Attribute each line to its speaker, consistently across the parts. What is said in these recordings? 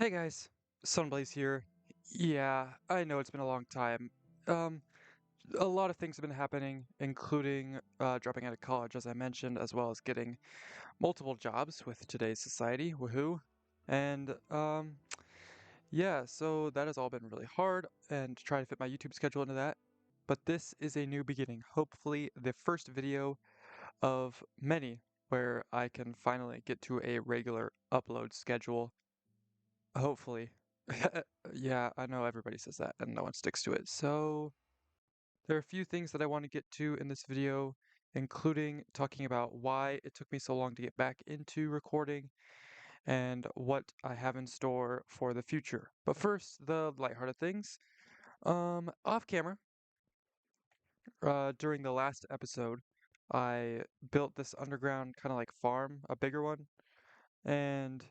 Speaker 1: Hey guys, Sunblaze here. Yeah, I know it's been a long time. Um, a lot of things have been happening, including dropping out of college, as I mentioned, as well as getting multiple jobs with today's society. Woohoo! And yeah, so that has all been really hard, and to try to fit my YouTube schedule into that. But this is a new beginning. Hopefully, the first video of many where I can finally get to a regular upload schedule. Hopefully. Yeah, I know everybody says that and no one sticks to it. So, there are a few things that I want to get to in this video, including talking about why it took me so long to get back into recording and what I have in store for the future. But first, the lighthearted things. Off camera, during the last episode, I built this underground kind of like farm, a bigger one, and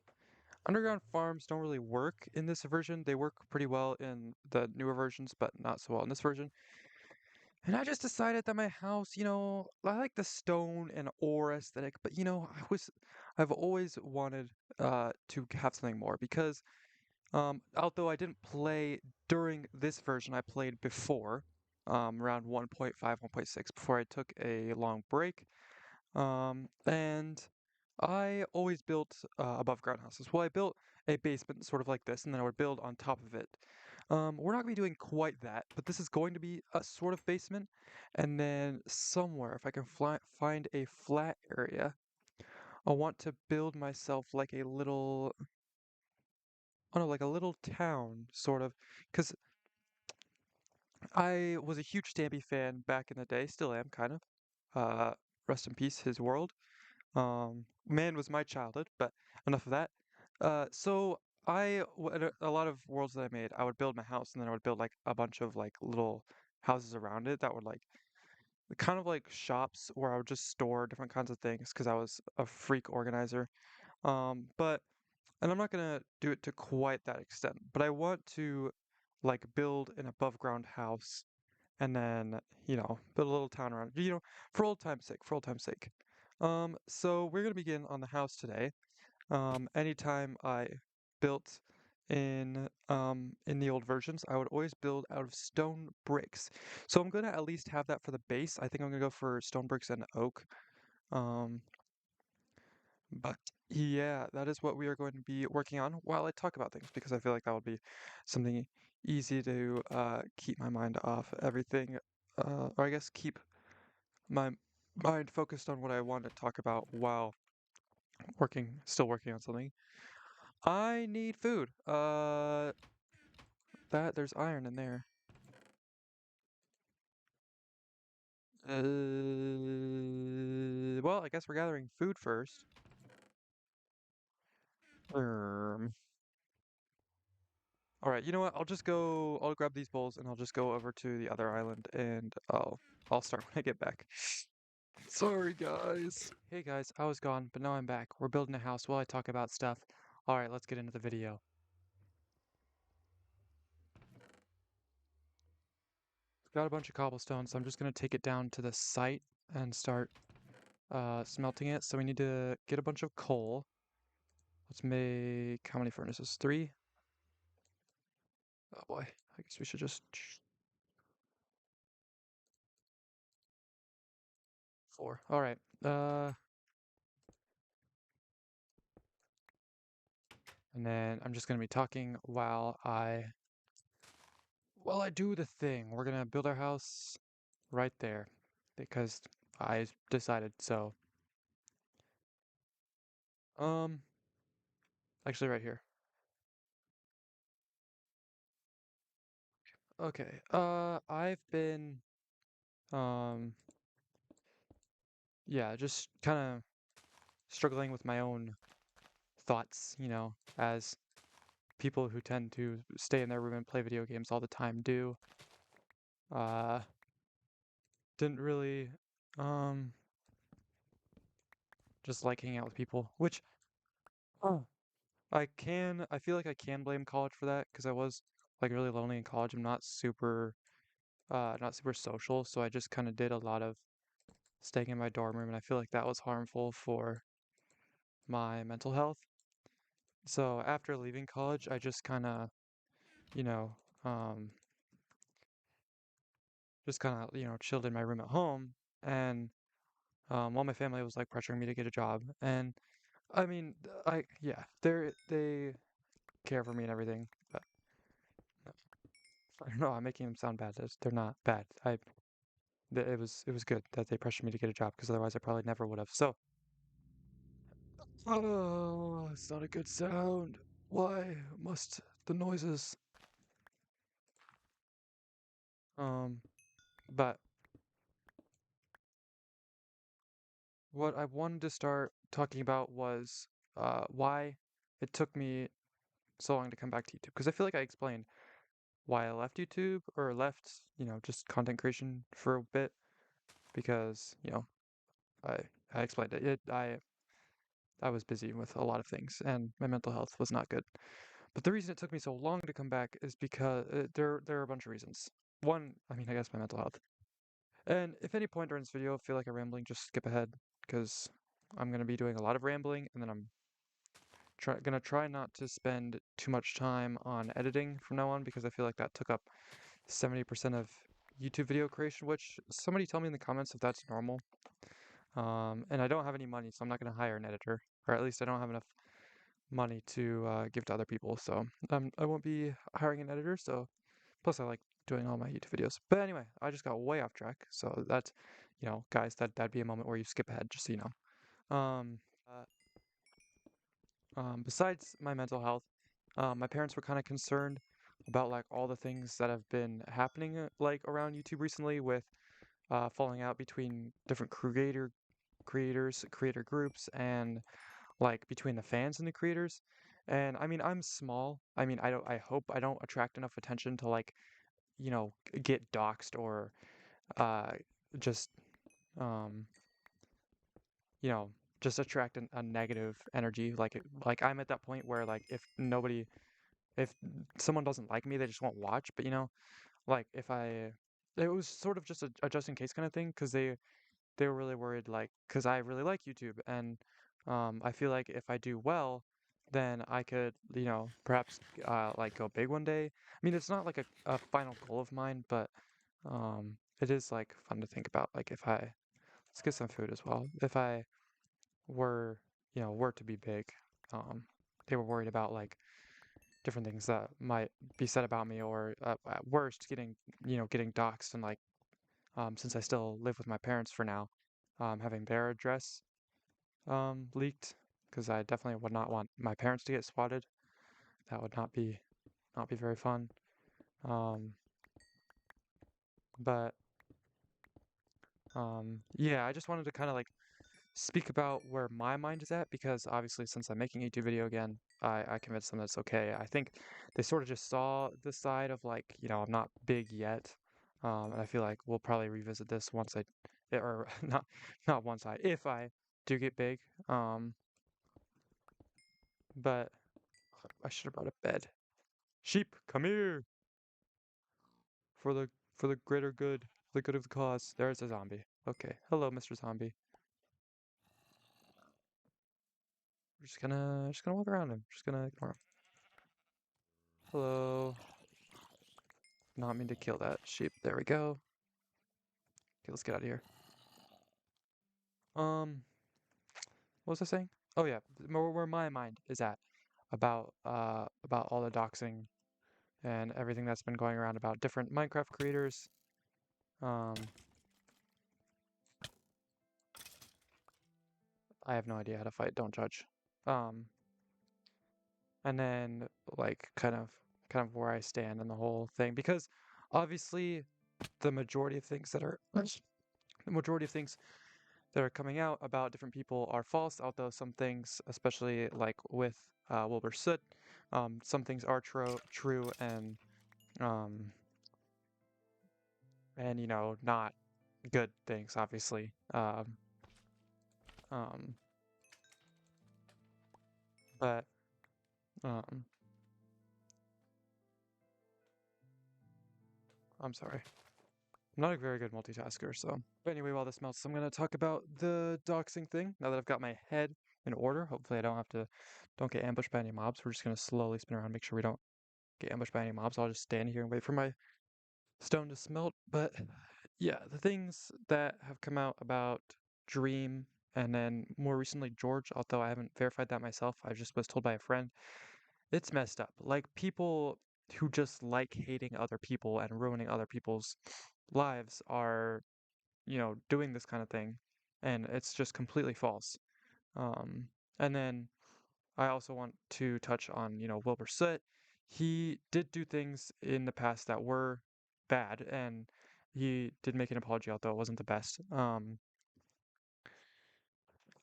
Speaker 1: underground farms don't really work in this version. They work pretty well in the newer versions, but not so well in this version. And I just decided that my house, I like the stone and ore aesthetic, but I've always wanted to have something more because although I didn't play during this version, I played before, around 1.5, 1.6, before I took a long break. And I always built above ground houses. Well, I built a basement sort of like this, and then I would build on top of it. We're not going to be doing quite that, but this is going to be a sort of basement. And then somewhere, if I can find a flat area, I want to build myself like a little, I don't know, like a little town, sort of. Because I was a huge Stampy fan back in the day, still am, kind of. Rest in peace, his world. Man was my childhood, but enough of that. So in a lot of worlds that I made, I would build my house and then I would build like a bunch of like little houses around it that were like kind of like shops where I would just store different kinds of things because I was a freak organizer. But and I'm not gonna do it to quite that extent, but I want to like build an above ground house and then, build a little town around it, for old time's sake, for old time's sake. So we're gonna begin on the house today. Anytime I built in the old versions, I would always build out of stone bricks. So I'm gonna at least have that for the base. I think I'm gonna go for stone bricks and oak. Um, but yeah, that is what we are going to be working on while I talk about things because I feel like that would be something easy to keep my mind off everything, or I guess keep my mind focused on what I want to talk about while still working on something. I need food. There's iron in there. Well, I guess we're gathering food first. All right, you know what? I'll grab these bowls and I'll just go over to the other island and I'll start when I get back. Sorry, guys. Hey guys, I was gone, but now I'm back. We're building a house while I talk about stuff. All right, let's get into the video. Got a bunch of cobblestone, so I'm just gonna take it down to the site and start smelting it. So we need to get a bunch of coal. Let's make how many furnaces? Three? Oh boy, I guess we should just four. All right. And then I'm just gonna be talking while I do the thing. We're gonna build our house right there because I decided so. Um, actually right here. Okay. I've been um yeah, just kind of struggling with my own thoughts, as people who tend to stay in their room and play video games all the time do. Uh, didn't really um just like hanging out with people, which oh, I feel like I can blame college for that because I was like really lonely in college. I'm not super social, so I just kind of did a lot of staying in my dorm room, and I feel like that was harmful for my mental health. So after leaving college, I just kind of, you know, um, chilled in my room at home, and while my family was like pressuring me to get a job, and I mean, yeah, they care for me and everything, but I don't know, I'm making them sound bad. They're not bad. It was good that they pressured me to get a job because otherwise I probably never would have. So, oh, it's not a good sound. Why must the noises? Um, but what I wanted to start talking about was why it took me so long to come back to YouTube. Because I feel like I explained why I left YouTube or left, just content creation for a bit. Because, I I explained it. I was busy with a lot of things and my mental health was not good. But the reason it took me so long to come back is because there are a bunch of reasons. One, I mean, I guess my mental health. And if any point during this video feel like I'm rambling, just skip ahead because I'm going to be doing a lot of rambling and then I'm gonna try not to spend too much time on editing from now on because I feel like that took up 70% of YouTube video creation, which somebody tell me in the comments if that's normal. And I don't have any money, so I'm not gonna hire an editor, or at least I don't have enough money to give to other people. So I won't be hiring an editor. So plus I like doing all my YouTube videos. But anyway, I just got way off track. So that's, guys, that'd be a moment where you skip ahead, just so you know. Uh, Besides my mental health, my parents were kind of concerned about like all the things that have been happening like around YouTube recently with falling out between different creator groups, and like between the fans and the creators. And I mean, I'm small. I mean, I hope I don't attract enough attention to like, get doxxed or uh, just um, you know, just attract a negative energy. Like I'm at that point where like if someone doesn't like me, they just won't watch. But like it was sort of just a just in case kind of thing because they were really worried, like, because I really like YouTube and I feel like if I do well, then I could, perhaps like go big one day. I mean, it's not like a final goal of mine, but it is like fun to think about. Like if I let's get some food as well. If I were, were to be big, um, they were worried about like different things that might be said about me, or at worst getting doxxed, and like since I still live with my parents for now, having their address leaked, because I definitely would not want my parents to get swatted. That would not be very fun. um but yeah, I just wanted to kind of like speak about where my mind is at, because obviously since I'm making a YouTube video again, I convinced them that it's okay. I think they sort of just saw the side of like, I'm not big yet. And I feel like we'll probably revisit this once or not once if I do get big. Um, but I should have brought a bed. Sheep, come here for the for the greater good, the good of the cause. There's a zombie. Okay, hello, Mr. Zombie. We're just gonna walk around him. Just gonna ignore him. Hello. Not mean to kill that sheep. There we go. Okay, let's get out of here. Um, what was I saying? Oh yeah, where my mind is at about all the doxing and everything that's been going around about different Minecraft creators. Um, I have no idea how to fight. Don't judge. Um, and then like kind of where I stand in the whole thing, because obviously the majority of things that are the majority of things that are coming out about different people are false, although some things, especially like with Wilbur Soot, some things are true, um, and not good things, obviously. Um, but um, I'm sorry. I'm not a very good multitasker, so. But anyway, while this melts, I'm gonna talk about the doxing thing now that I've got my head in order. Hopefully I don't get ambushed by any mobs. We're just gonna slowly spin around, make sure we don't get ambushed by any mobs. I'll just stand here and wait for my stone to smelt. But yeah, the things that have come out about Dream and then more recently George, although I haven't verified that myself, I just was told by a friend, it's messed up. Like people who just like hating other people and ruining other people's lives are, doing this kind of thing, and it's just completely false. Um, and then I also want to touch on, Wilbur Soot. He did do things in the past that were bad, and he did make an apology, although it wasn't the best. And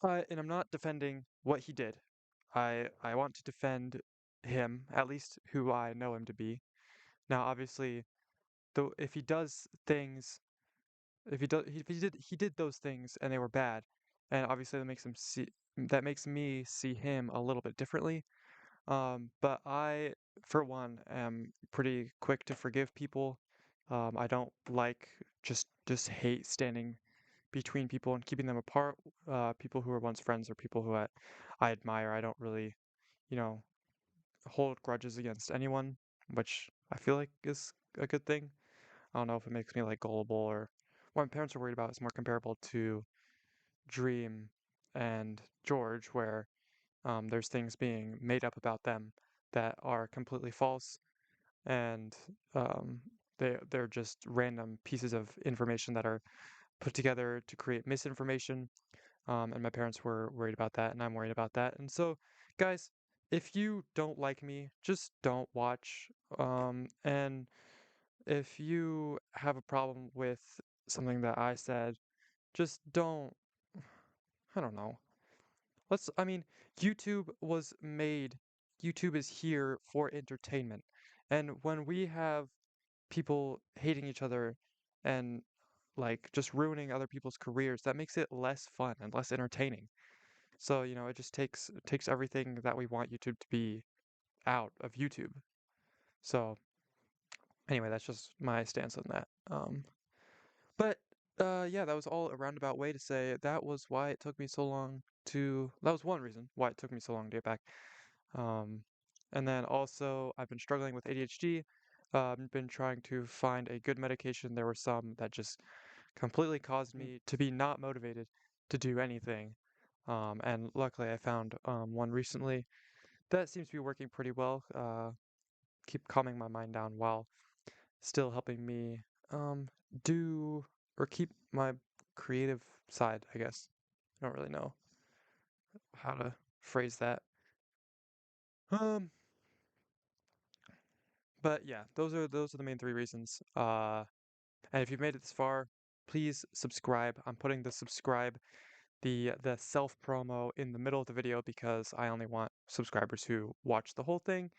Speaker 1: I'm not defending what he did. I want to defend him, at least who I know him to be. Now, obviously, though, if he does things, if he did those things and they were bad, and obviously that makes me see him a little bit differently. But I, for one, am pretty quick to forgive people. I don't like just hate standing between people and keeping them apart. People who were once friends or people who I admire. I don't really, you know, hold grudges against anyone, which I feel like is a good thing. I don't know if it makes me like gullible or what my parents are worried about is more comparable to Dream and George, where there's things being made up about them that are completely false, and um, they're just random pieces of information that are put together to create misinformation. And my parents were worried about that, and I'm worried about that. And so, guys, if you don't like me, just don't watch. And if you have a problem with something that I said, just don't. I don't know. I mean, YouTube was made, YouTube is here for entertainment. And when we have people hating each other and like just ruining other people's careers, that makes it less fun and less entertaining. So, it just takes everything that we want YouTube to be out of YouTube. So, anyway, that's just my stance on that. But yeah, that was all a roundabout way to say that was why it took me so long that was one reason why it took me so long to get back. Um, and then also, I've been struggling with ADHD. I've been trying to find a good medication. There were some that just completely caused me to be not motivated to do anything. And luckily, I found one recently that seems to be working pretty well. Keep calming my mind down while still helping me um, do or keep my creative side, I guess. I don't really know how to phrase that. Um, but yeah, those are the main three reasons. And if you've made it this far, please subscribe. I'm putting the self promo in the middle of the video because I only want subscribers who watch the whole thing.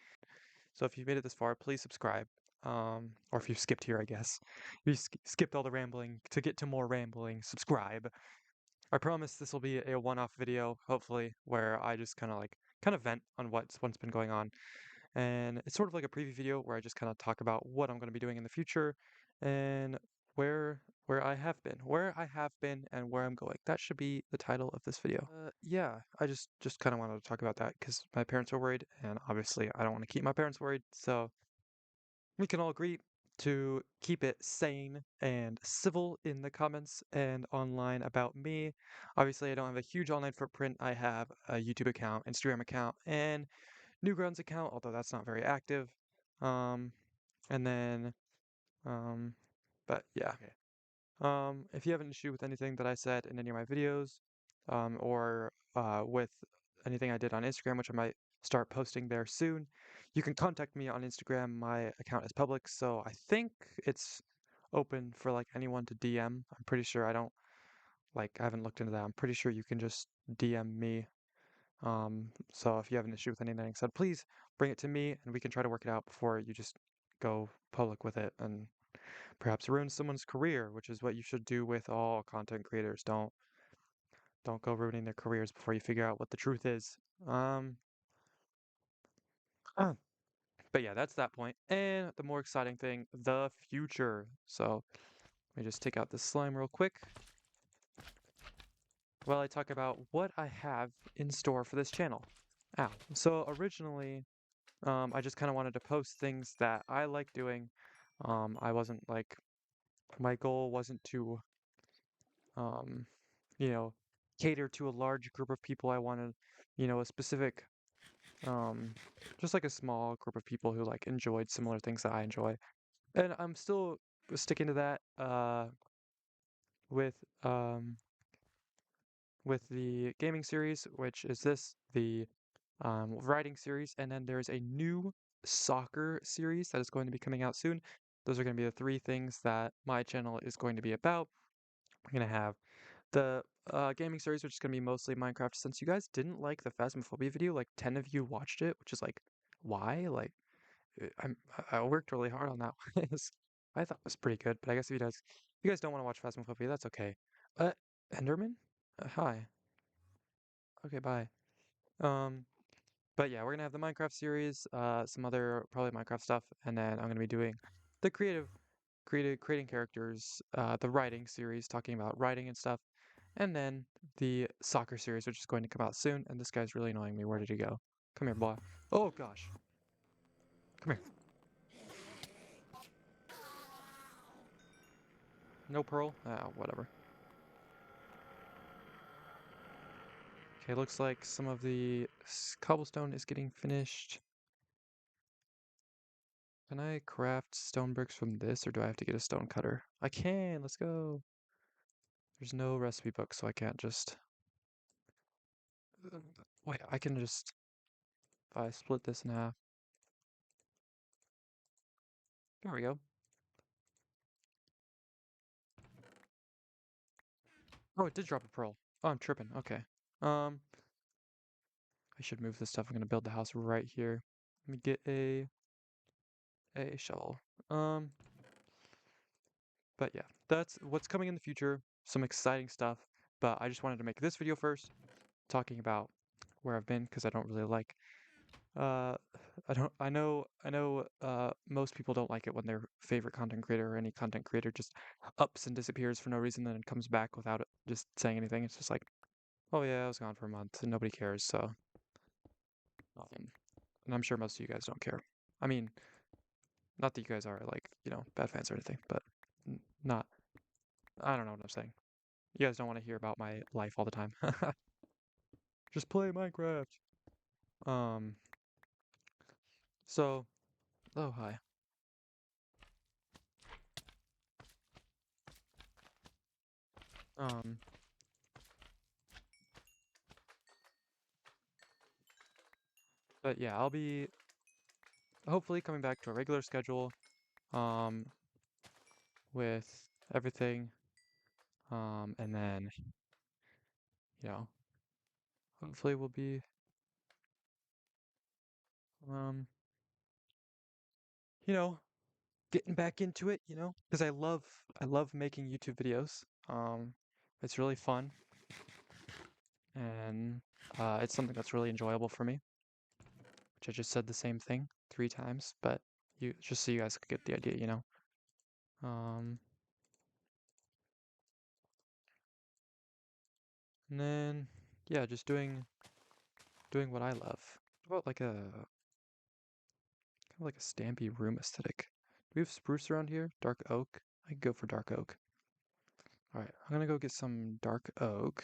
Speaker 1: So if you've made it this far, please subscribe. Or if you skipped here, I guess. You skipped all the rambling to get to more rambling, subscribe. I promise this will be a one-off video, hopefully, where I just kind of vent on what's been going on. And it's sort of like a preview video where I just kind of talk about what I'm going to be doing in the future and where I have been and where I'm going. That should be the title of this video. Yeah, I just kind of wanted to talk about that because my parents are worried, and obviously I don't want to keep my parents worried. So we can all agree to keep it sane and civil in the comments and online about me. Obviously, I don't have a huge online footprint. I have a YouTube account, Instagram account, and Newgrounds account, although that's not very active. Um, and then, um, but yeah. Okay. If you have an issue with anything that I said in any of my videos, or with anything I did on Instagram, which I might start posting there soon, you can contact me on Instagram. My account is public, so I think it's open for like anyone to DM. I'm pretty sure I haven't looked into that. I'm pretty sure you can just DM me. So if you have an issue with anything I said, please bring it to me and we can try to work it out before you just go public with it and perhaps ruin someone's career, which is what you should do with all content creators. Don't go ruining their careers before you figure out what the truth is. Um, uh, but yeah, that's that point. And the more exciting thing, the future. So let me just take out this slime real quick. while I talk about what I have in store for this channel. So originally, I just kind of wanted to post things that I like doing. I wasn't like, my goal wasn't to, um, you know, cater to a large group of people. I wanted, a specific, um, just like a small group of people who like enjoyed similar things that I enjoy. And I'm still sticking to that, with, with the gaming series, which is the writing series, and then there's a new soccer series that is going to be coming out soon. Those are going to be the three things that my channel is going to be about. We're going to have the gaming series, which is going to be mostly Minecraft. Since you guys didn't like the Phasmophobia video, like 10 of you watched it, which is like, why? Like, I'm I worked really hard on that one. I thought it was pretty good, but I guess if you guys don't want to watch Phasmophobia, that's okay. Uh, Enderman? Hi. Okay, bye. Um, but yeah, we're gonna have the Minecraft series, some other probably Minecraft stuff, and then I'm gonna be doing the creating characters, the writing series, talking about writing and stuff, and then the soccer series, which is going to come out soon. And this guy's really annoying me. Where did he go? Come here, boy. Oh gosh, come here. No pearl. Ah, whatever. Okay, looks like some of the cobblestone is getting finished. Can I craft stone bricks from this, or do I have to get a stone cutter? I can. Let's go. There's no recipe book, so I can't just... Wait, I can just... If I split this in half. There we go. Oh, it did drop a pearl. Oh, I'm tripping. Okay. Um, I should move this stuff. I'm gonna build the house right here. Let me get a shovel. Um, but yeah, that's what's coming in the future. Some exciting stuff. But I just wanted to make this video first, talking about where I've been, because I don't really like Uh, I know, most people don't like it when their favorite content creator or any content creator just ups and disappears for no reason and then comes back without it just saying anything. It's just like, oh yeah, I was gone for a month and nobody cares. So, and I'm sure most of you guys don't care. I mean, not that you guys are like, bad fans or anything, but not, I don't know what I'm saying. You guys don't want to hear about my life all the time. Just play Minecraft. Um, so, oh hi. Um, but yeah, I'll be hopefully coming back to a regular schedule, um, with everything, and then, you know, hopefully we'll be, um, you know, getting back into it, because I love making YouTube videos. It's really fun, and it's something that's really enjoyable for me, which I just said the same thing 3 times, but just so you guys could get the idea. Um, and then, yeah, just doing what I love. What about like a kind of like a stampy room aesthetic? Do we have spruce around here? Dark oak? I could go for dark oak. Alright, I'm gonna go get some dark oak.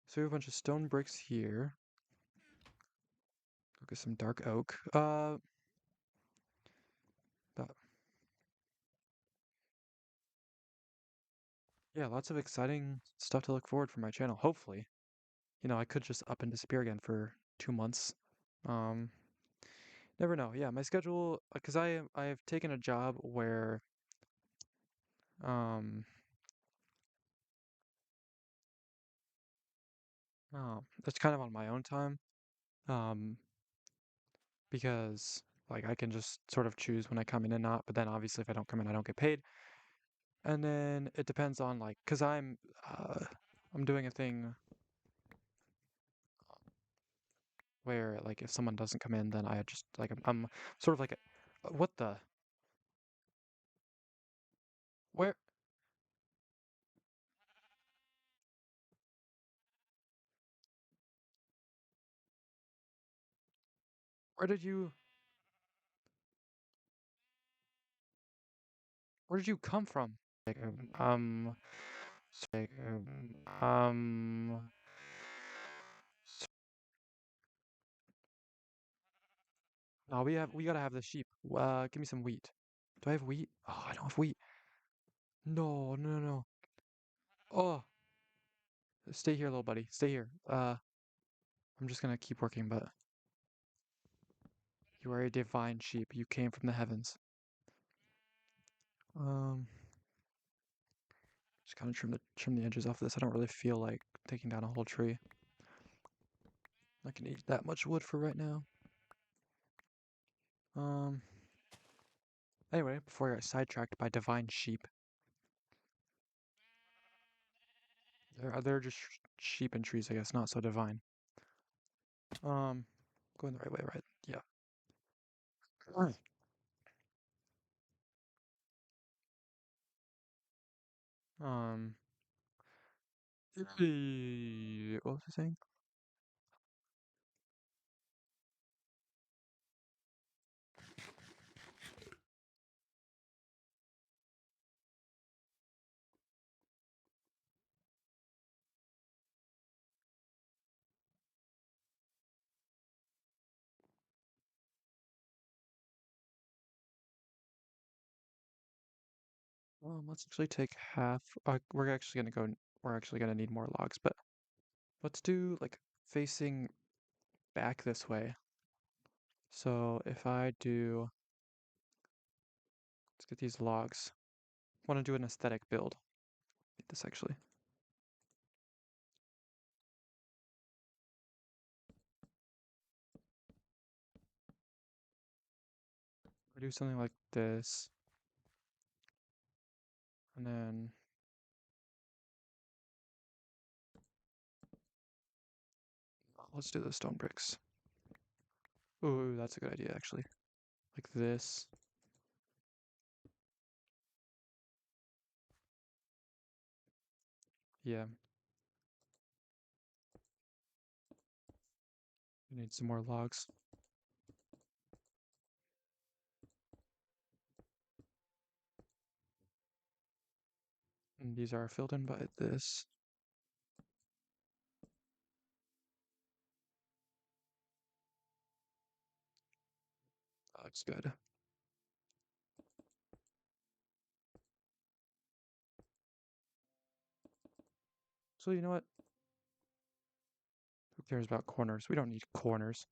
Speaker 1: So we have a bunch of stone bricks here. Go get some dark oak. But yeah, lots of exciting stuff to look forward for my channel. Hopefully. I could just up and disappear again for 2 months. Um, Never know. Yeah, my schedule, because I have taken a job where, um, it's kind of on my own time. Um, because like I can just sort of choose when I come in and not, but then obviously if I don't come in, I don't get paid. And then it depends on like, cause I'm doing a thing where like if someone doesn't come in, then I just like I'm sort of like what the where Where did you where did you come from? Like, like, no, we gotta have the sheep. Give me some wheat. Do I have wheat? Oh, I don't have wheat. No, no, no, no. Oh, stay here, little buddy. Stay here. I'm just gonna keep working, but you are a divine sheep. You came from the heavens. Um, just kind of trim the edges off this. I don't really feel like taking down a whole tree. I can eat that much wood for right now. Um, anyway, before I got sidetracked by divine sheep, they're just sheep and trees, I guess, not so divine. Um, going the right way, right? Yeah. Right. Um, what was I saying? Let's actually take half. We're actually gonna go. We're actually gonna need more logs, but let's do like facing back this way. So if I do, let's get these logs. I want to do an aesthetic build. Need this actually. We do something like this, and then let's do the stone bricks. Ooh, that's a good idea actually. Like this. Yeah, we need some more logs. And these are filled in by this. Looks good. So you know what? Who cares about corners? We don't need corners.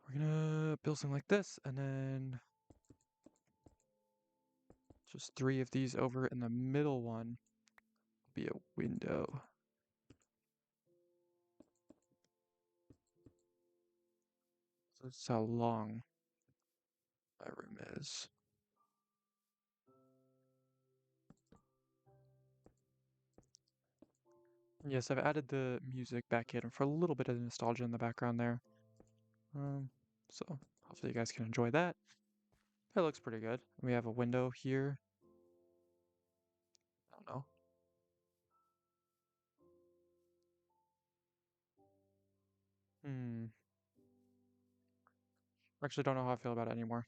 Speaker 1: We're gonna build something like this, and then just three of these over in the middle one will be a window. So that's how long my room is. Yes, I've added the music back in for a little bit of nostalgia in the background there. So hopefully you guys can enjoy that. It looks pretty good. We have a window here. I don't know. Hmm. Actually, don't know how I feel about it anymore.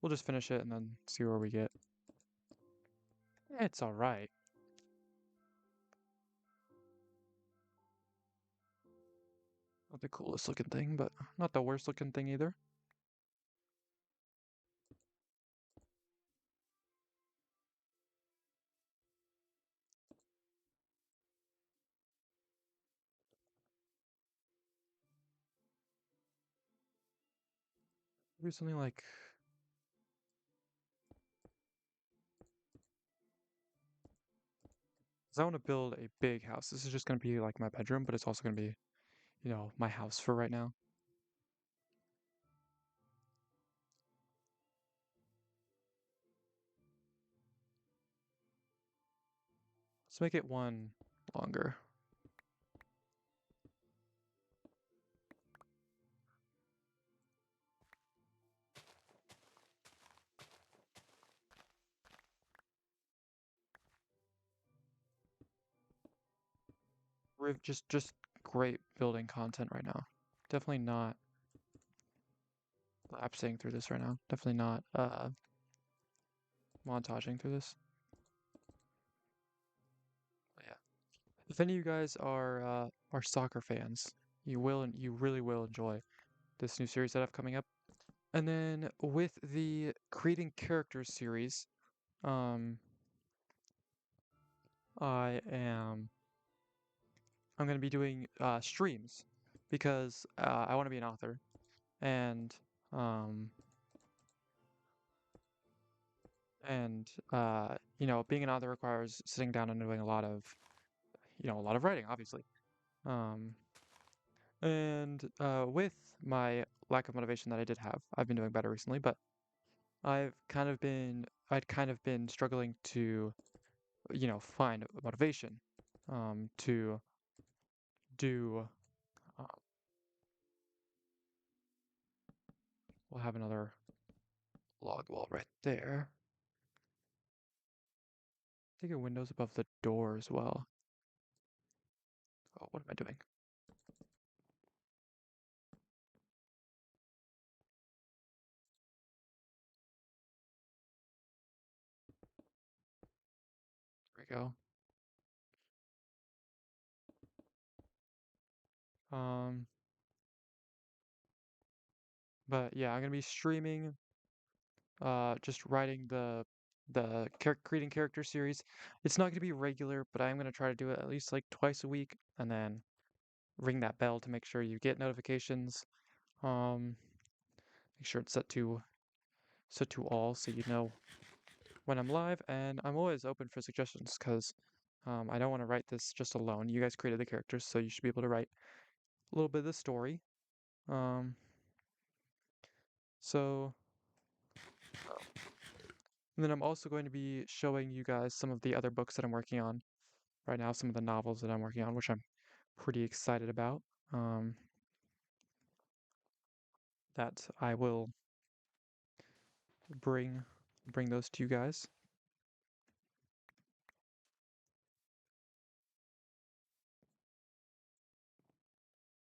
Speaker 1: We'll just finish it and then see where we get. It's all right. Not the coolest looking thing, but not the worst looking thing either. Do something like 'cause I want to build a big house. This is just gonna be like my bedroom, but it's also gonna be, my house for right now. Let's make it one longer. We're just great building content right now. Definitely not collapsing through this right now. Definitely not montaging through this. But yeah. If any of you guys are soccer fans, you really will enjoy this new series that I have coming up. And then with the creating characters series, um, I am I'm gonna be doing streams because I want to be an author, and um, you know, being an author requires sitting down and doing a lot of a lot of writing, obviously. Um, and with my lack of motivation that I did have, I've been doing better recently, but I'd kind of been struggling to, find motivation to do. Uh, we'll have another log wall right there. Take a windows above the door as well. Oh, what am I doing? There we go. Um, but yeah, I'm gonna be streaming, just writing the creating character series. It's not gonna be regular, but I'm gonna try to do it at least like twice a week, and then ring that bell to make sure you get notifications. Um, make sure it's set to all so you know when I'm live, and I'm always open for suggestions because I don't want to write this just alone. You guys created the characters, so you should be able to write a little bit of the story. Um, so, and then I'm also going to be showing you guys some of the other books that I'm working on right now, some of the novels that I'm working on, which I'm pretty excited about. Um, that I will bring bring those to you guys.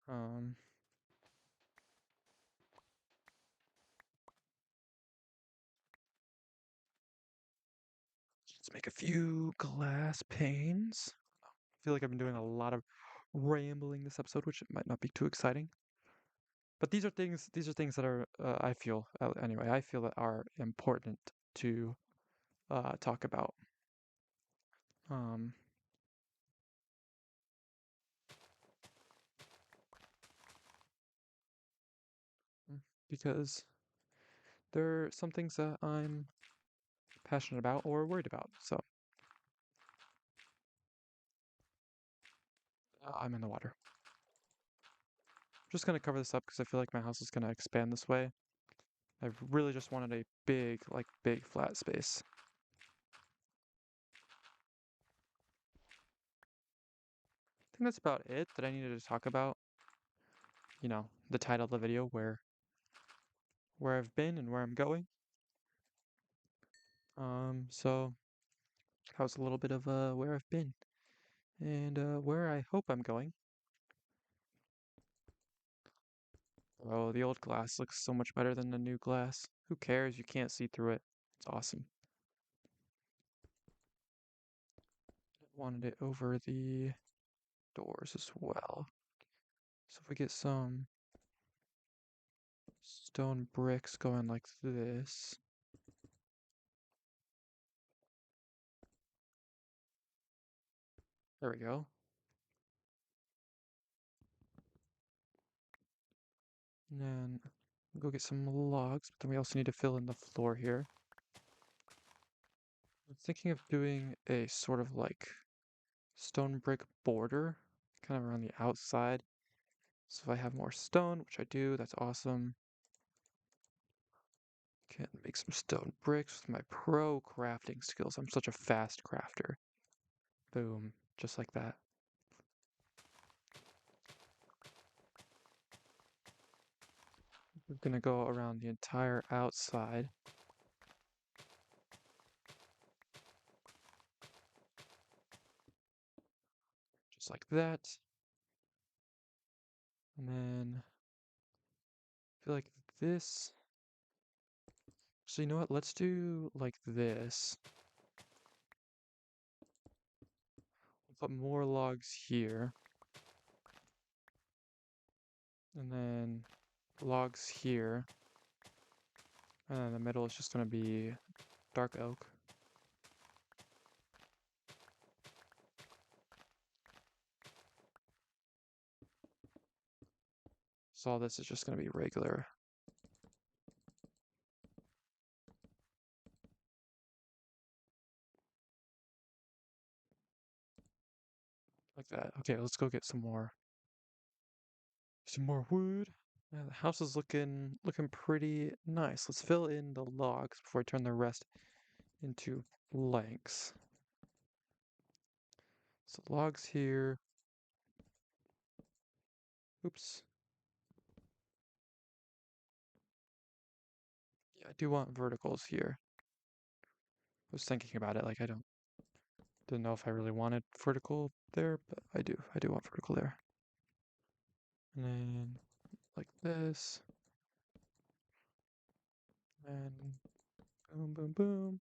Speaker 1: Um, let's make a few glass panes. I feel like I've been doing a lot of rambling this episode, which might not be too exciting. But these are things that are, I feel, anyway, I feel that are important to talk about. Um, because there are some things that I'm passionate about or worried about. So I'm in the water. I'm just gonna cover this up because I feel like my house is gonna expand this way. I really just wanted a big, like big flat space. I think that's about it that I needed to talk about. You know, the title of the video, where I've been and where I'm going. So that was a little bit of where I've been and where I hope I'm going. Oh, the old glass looks so much better than the new glass. Who cares? You can't see through it. It's awesome. Wanted it over the doors as well. So if we get some stone bricks going like this. There we go. And then go get some logs, but then we also need to fill in the floor here. I'm thinking of doing a sort of like stone brick border, kind of around the outside. So if I have more stone, which I do, that's awesome. Can make some stone bricks with my pro crafting skills. I'm such a fast crafter. Boom, just like that. We're gonna go around the entire outside. Just like that. And then I feel like this So you know what? Let's do like this. We'll put more logs here, and then logs here, and then the middle is just gonna be dark oak. So all this is just gonna be regular. Like that. Okay, let's go get some more wood. Yeah, the house is looking pretty nice. Let's fill in the logs before I turn the rest into planks. So logs here. Oops. Yeah, I do want verticals here. I was thinking about it, like I didn't know if I really wanted vertical there, but I do. I do want vertical there. And then like this. And boom, boom, boom.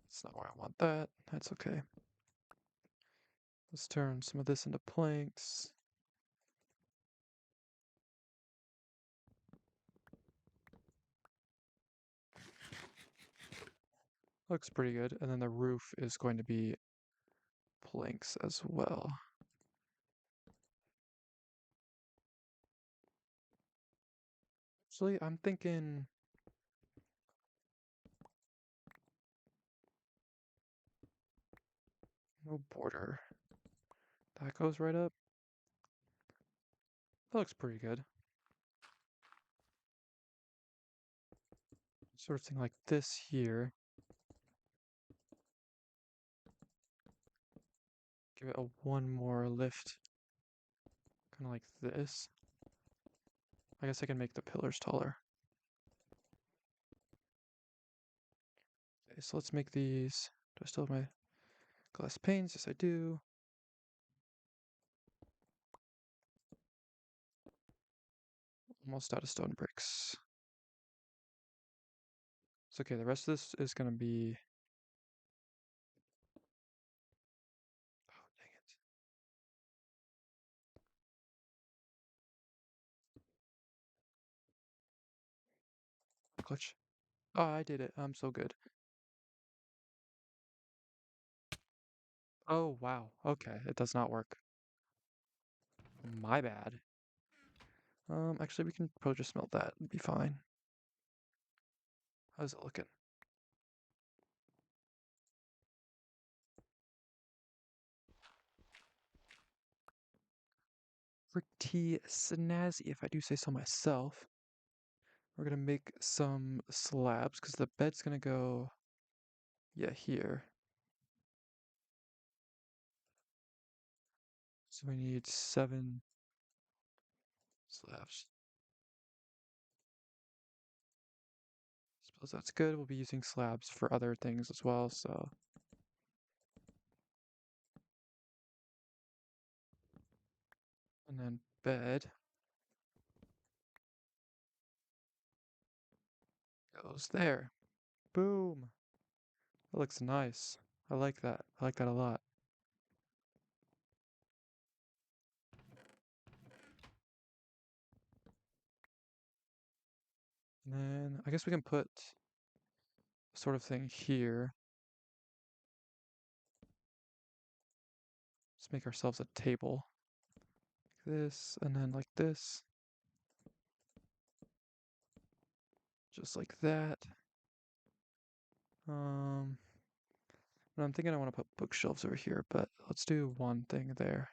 Speaker 1: That's not where I want that. That's okay. Let's turn some of this into planks. Looks pretty good. And then the roof is going to be planks as well. Actually, I'm thinking no border. That goes right up. That looks pretty good. Sort of thing like this here. Give it a one more lift. Kind of like this. I guess I can make the pillars taller. Okay, so let's make these. Do I still have my glass panes? Yes, I do. Almost out of stone bricks. It's okay, the rest of this is gonna be. Oh, dang it. Glitch. Oh, I did it. I'm so good. Oh, wow. Okay, it does not work. My bad. Actually, we can probably just smelt that and be fine. How's it looking? Pretty snazzy, if I do say so myself. We're gonna make some slabs because the bed's gonna go, yeah, here. So we need 7 slabs. Suppose that's good. We'll be using slabs for other things as well, so. And then bed goes there. Boom. That looks nice. I like that. I like that a lot. And then I guess we can put sort of thing here. Let's make ourselves a table. Like this, and then like this. Just like that. And I'm thinking I want to put bookshelves over here, but let's do one thing there.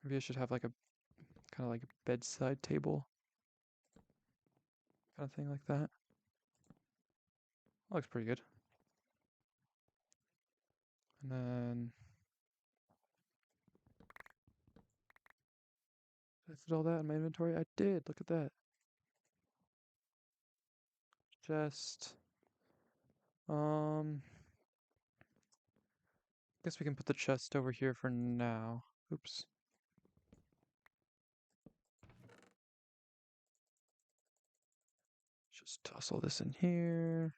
Speaker 1: Maybe I should have like a kind of like a bedside table. Kind of thing like that. Looks pretty good. And then did I fit all that in my inventory? I did. Look at that. Chest. Guess we can put the chest over here for now. Oops. Just toss all this in here.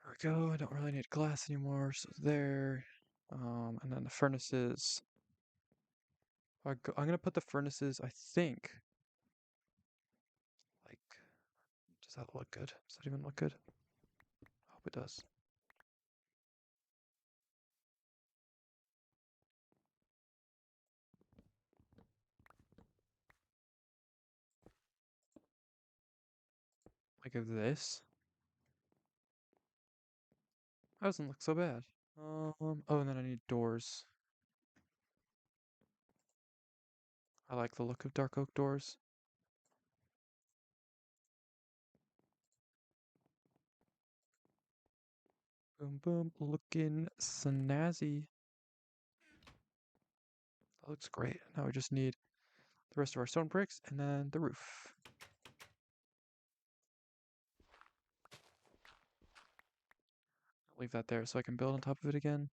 Speaker 1: There we go. I don't really need glass anymore, so there. And then the furnaces. I'm gonna put the furnaces, I think. Like, does that look good? Does that even look good? I hope it does. Like this. That doesn't look so bad. Oh, and then I need doors. I like the look of dark oak doors. Boom, boom, looking snazzy. That looks great. Now we just need the rest of our stone bricks and then the roof. Leave that there so I can build on top of it again.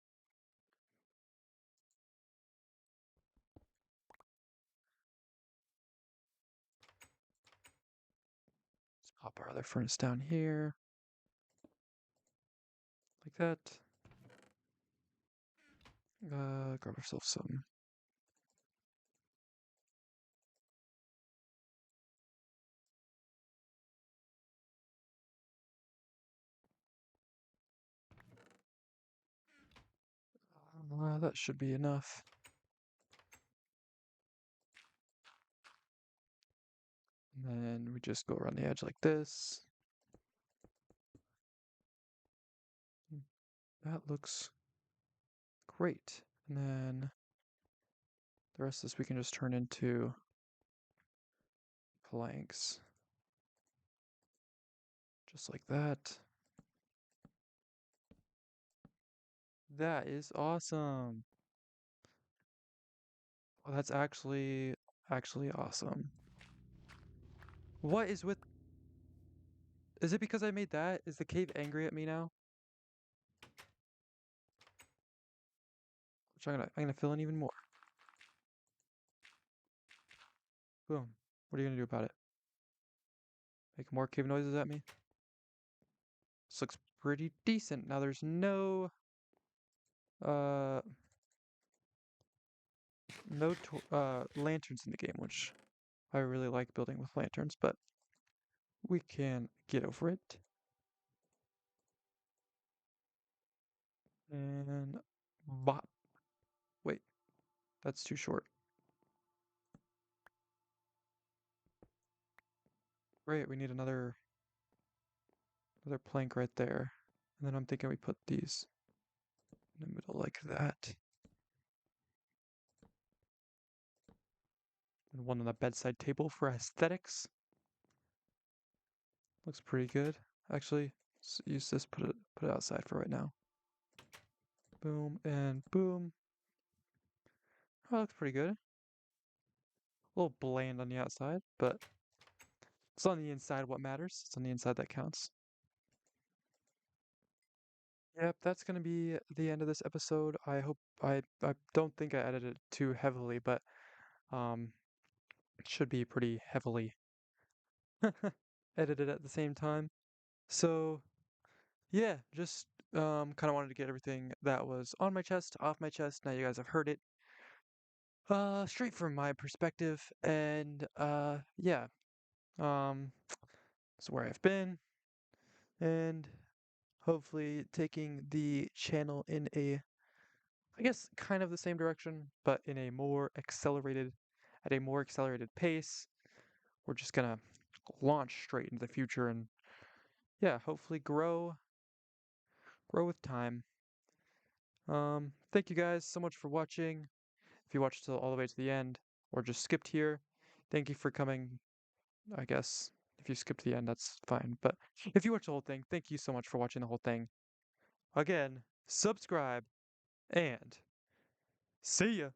Speaker 1: Let's pop our other furnace down here. Like that. Grab ourselves some. That should be enough. And then we just go around the edge like this. That looks great. And then the rest of this we can just turn into planks. Just like that. That is awesome. Oh, that's actually awesome. What is with... Is it because I made that? Is the cave angry at me now? Which I'm gonna fill in even more. Boom. What are you gonna do about it? Make more cave noises at me? This looks pretty decent. Now there's no uh lanterns in the game, which I really like building with lanterns, but we can get over it. And bop. Wait, that's too short. Great, we need another plank right there. And then I'm thinking we put these in the middle like that. And one on the bedside table for aesthetics. Looks pretty good. Actually, use this, put it outside for right now. Boom and boom. Oh, that looks pretty good. A little bland on the outside, but it's on the inside what matters. It's on the inside that counts. Yep, that's gonna be the end of this episode. I don't think I edited it too heavily, but it should be pretty heavily edited at the same time. So yeah, just kind of wanted to get everything that was on my chest off my chest. Now you guys have heard it straight from my perspective, and yeah, it's where I've been, and hopefully taking the channel in a, I guess, kind of the same direction, but in a more accelerated, at a more accelerated pace. We're just gonna launch straight into the future and yeah, hopefully grow with time. Thank you guys so much for watching. If you watched all the way to the end or just skipped here, thank you for coming. I guess if you skipped the end, that's fine. But if you watched the whole thing, thank you so much for watching the whole thing. Again, subscribe and see ya.